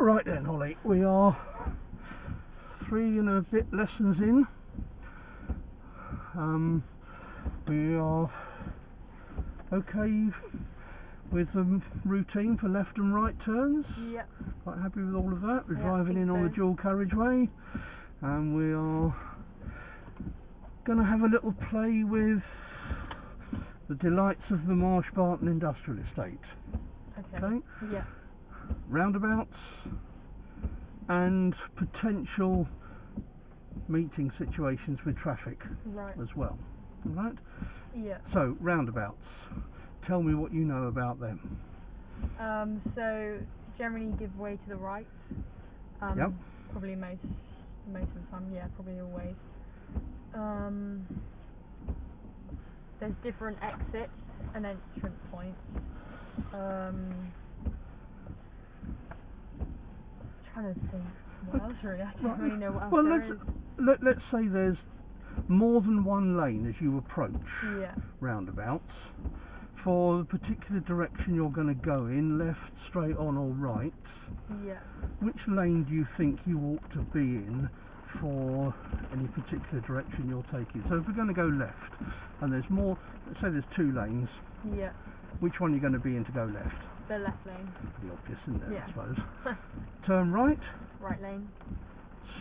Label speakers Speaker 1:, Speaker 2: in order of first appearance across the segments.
Speaker 1: Right then, Holly, we are 3 and a bit lessons in. We are okay with the routine for left and right turns.
Speaker 2: Yep.
Speaker 1: Quite happy with all of that. We're
Speaker 2: Yeah,
Speaker 1: driving in on the dual carriageway, and we are going to have a little play with the delights of the Marsh Barton industrial estate. Okay?
Speaker 2: Yeah.
Speaker 1: Roundabouts and potential meeting situations with traffic as well. Right?
Speaker 2: Yeah.
Speaker 1: So, roundabouts. Tell me what you know about them.
Speaker 2: So generally give way to the right.
Speaker 1: Yep.
Speaker 2: Probably most of the time, yeah, probably always. There's different exits and entrance points. Trying to think what else really. I don't really know what else there is.
Speaker 1: Let's say there's more than one lane as you approach roundabouts for the particular direction you're going to go in, left, straight on or right.
Speaker 2: Yeah.
Speaker 1: Which lane do you think you ought to be in for any particular direction you're taking? So if we're going to go left and there's more, let's say there's 2 lanes, which one are you going to be in to go left?
Speaker 2: The left lane.
Speaker 1: Pretty obvious, isn't it, I suppose. Turn right.
Speaker 2: Right lane.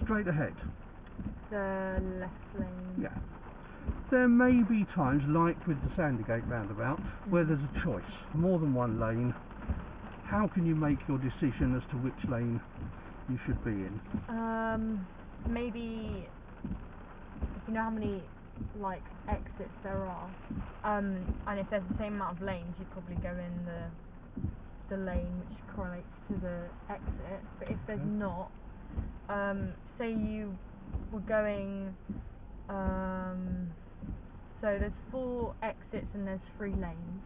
Speaker 1: Straight ahead.
Speaker 2: The left lane.
Speaker 1: Yeah. There may be times, like with the Sandygate roundabout, where there's a choice, more than one lane. How can you make your decision as to which lane you should be in?
Speaker 2: Maybe if you know how many exits there are, and if there's the same amount of lanes, you'd probably go in the lane which correlates to the exit. But if there's not, say you were going, so there's 4 exits and there's 3 lanes.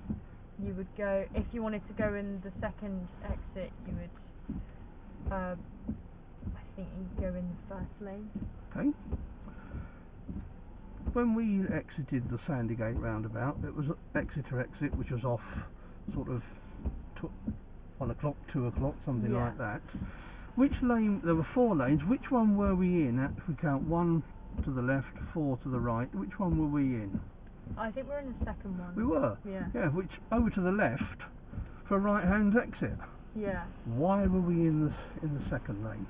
Speaker 2: You would go, if you wanted to go in the second exit, you would, I think you'd go in the first lane. Okay.
Speaker 1: When we exited the Sandygate roundabout, it was Exeter exit, which was off sort of 1 o'clock, 2 o'clock, something like that. Which lane, there were 4 lanes, which one were we in? If we count 1 to the left, 4 to the right, which one were we in?
Speaker 2: I think we're in the second one.
Speaker 1: We were? Yeah, which over to the left for a right hand exit.
Speaker 2: Yeah.
Speaker 1: Why were we in the second lane?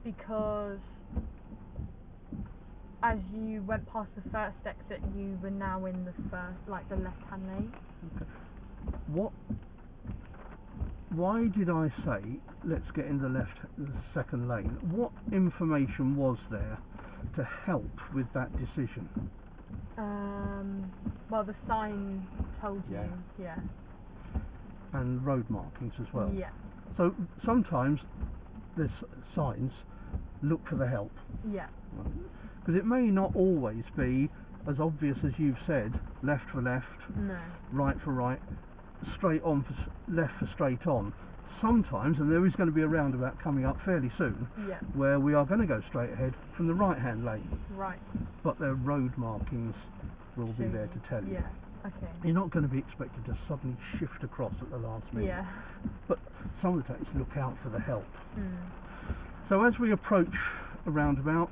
Speaker 2: Because as you went past the first exit, you were now in the the left hand lane.
Speaker 1: Okay. Why did I say let's get in the second lane? What information was there to help with that decision?
Speaker 2: Well, the sign told you,
Speaker 1: and road markings as well.
Speaker 2: Yeah.
Speaker 1: So sometimes there's signs, look for the help.
Speaker 2: Yeah.
Speaker 1: Because it may not always be as obvious as you've said, left for left, right for right, straight on for left for straight on. Sometimes, and there is going to be a roundabout coming up fairly soon, where we are going to go straight ahead from the right hand lane. Right. But their road markings will be there to tell you.
Speaker 2: Yeah. Okay.
Speaker 1: You're not going to be expected to suddenly shift across at the last minute.
Speaker 2: Yeah.
Speaker 1: But some of the times look out for the help. So as we approach a roundabout,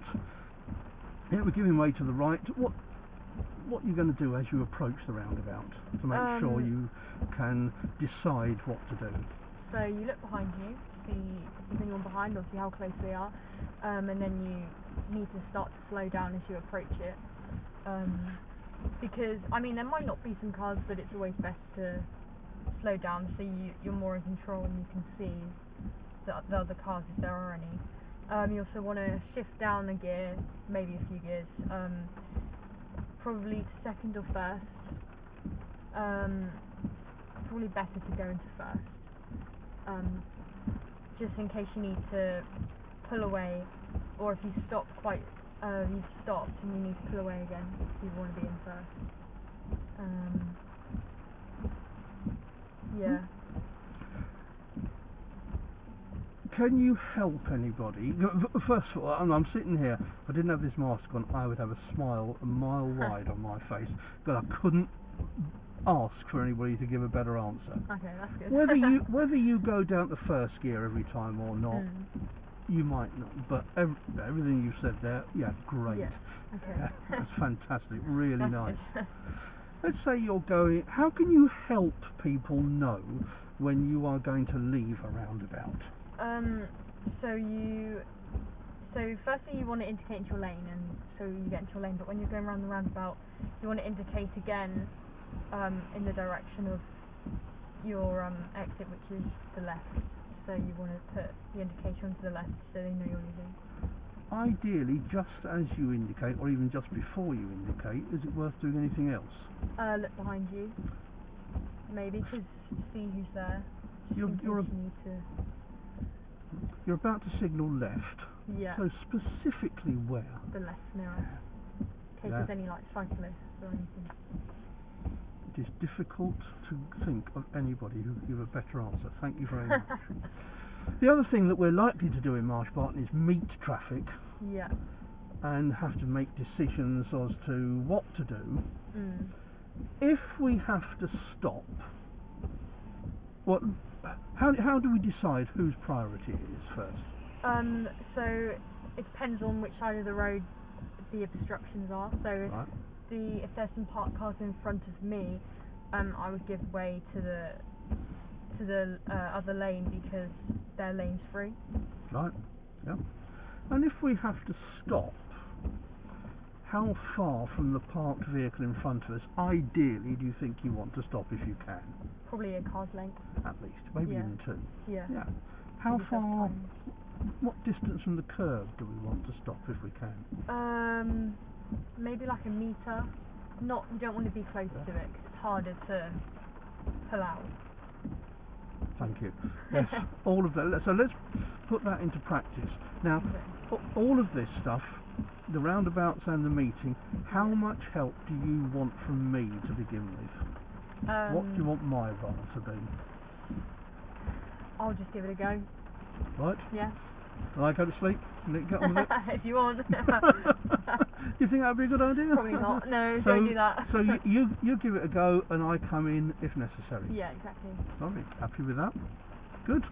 Speaker 1: we're giving way to the right. What are you going to do as you approach the roundabout to make sure you can decide what to do?
Speaker 2: So you look behind you, see if there's anyone behind or see how close they are, and then you need to start to slow down as you approach it. Because, I mean, there might not be some cars, but it's always best to slow down so you're more in control and you can see the other cars if there are any. You also want to shift down a gear, maybe a few gears, probably to second or first. Probably better to go into first. Just in case you need to pull away, or if you stop you've stopped and you need to pull away again, you want to be in first. Yeah.
Speaker 1: Can you help anybody? First of all, I'm sitting here. If I didn't have this mask on, I would have a smile a mile wide on my face, because I couldn't ask for anybody to give a better answer.
Speaker 2: Okay, that's good.
Speaker 1: whether you go down to first gear every time or not, you might not. But everything you said there, yeah, great.
Speaker 2: Yeah. Okay.
Speaker 1: Yeah, that's fantastic. Really
Speaker 2: that's
Speaker 1: nice.
Speaker 2: Good.
Speaker 1: Let's say you're going. How can you help people know when you are going to leave a roundabout?
Speaker 2: So firstly you want to indicate into your lane, and so you get into your lane, but when you're going around the roundabout you want to indicate again in the direction of your exit, which is the left. So you want to put the indication to the left so they know you're leaving.
Speaker 1: Ideally, just as you indicate, or even just before you indicate, is it worth doing anything else?
Speaker 2: Look behind you, maybe, to see who's there. You're
Speaker 1: about to signal left.
Speaker 2: Yeah.
Speaker 1: So specifically where?
Speaker 2: The left mirror. In case there's any like cyclists or anything.
Speaker 1: It is difficult to think of anybody who could give a better answer. Thank you very much. The other thing that we're likely to do in Marsh Barton is meet traffic.
Speaker 2: Yeah.
Speaker 1: And have to make decisions as to what to do. If we have to stop, how do we decide whose priority it is first?
Speaker 2: So it depends on which side of the road the obstructions are. So if there's some parked cars in front of me, I would give way to the other lane because their lane's free. Right.
Speaker 1: Yeah. And if we have to stop, how far from the parked vehicle in front of us, ideally, do you think you want to stop if you can?
Speaker 2: Probably a car's length.
Speaker 1: At least, maybe even two.
Speaker 2: Yeah.
Speaker 1: Yeah. How far? What distance from the curb do we want to stop if we can?
Speaker 2: Maybe like a metre. You don't want to be close to it because it's harder to pull out.
Speaker 1: Thank you. Yes, all of that. So let's put that into practice. Now, all of this stuff, the roundabouts and the meeting, how much help do you want from me to begin with? What do you want my role to be?
Speaker 2: I'll just give it a go.
Speaker 1: Right?
Speaker 2: Yeah.
Speaker 1: Can I go to sleep and get on with it?
Speaker 2: If you want.
Speaker 1: Do you think that would be a good idea?
Speaker 2: Probably not. No, don't do that.
Speaker 1: So you give it a go and I come in if necessary.
Speaker 2: Yeah, exactly.
Speaker 1: Lovely. Happy with that? Good.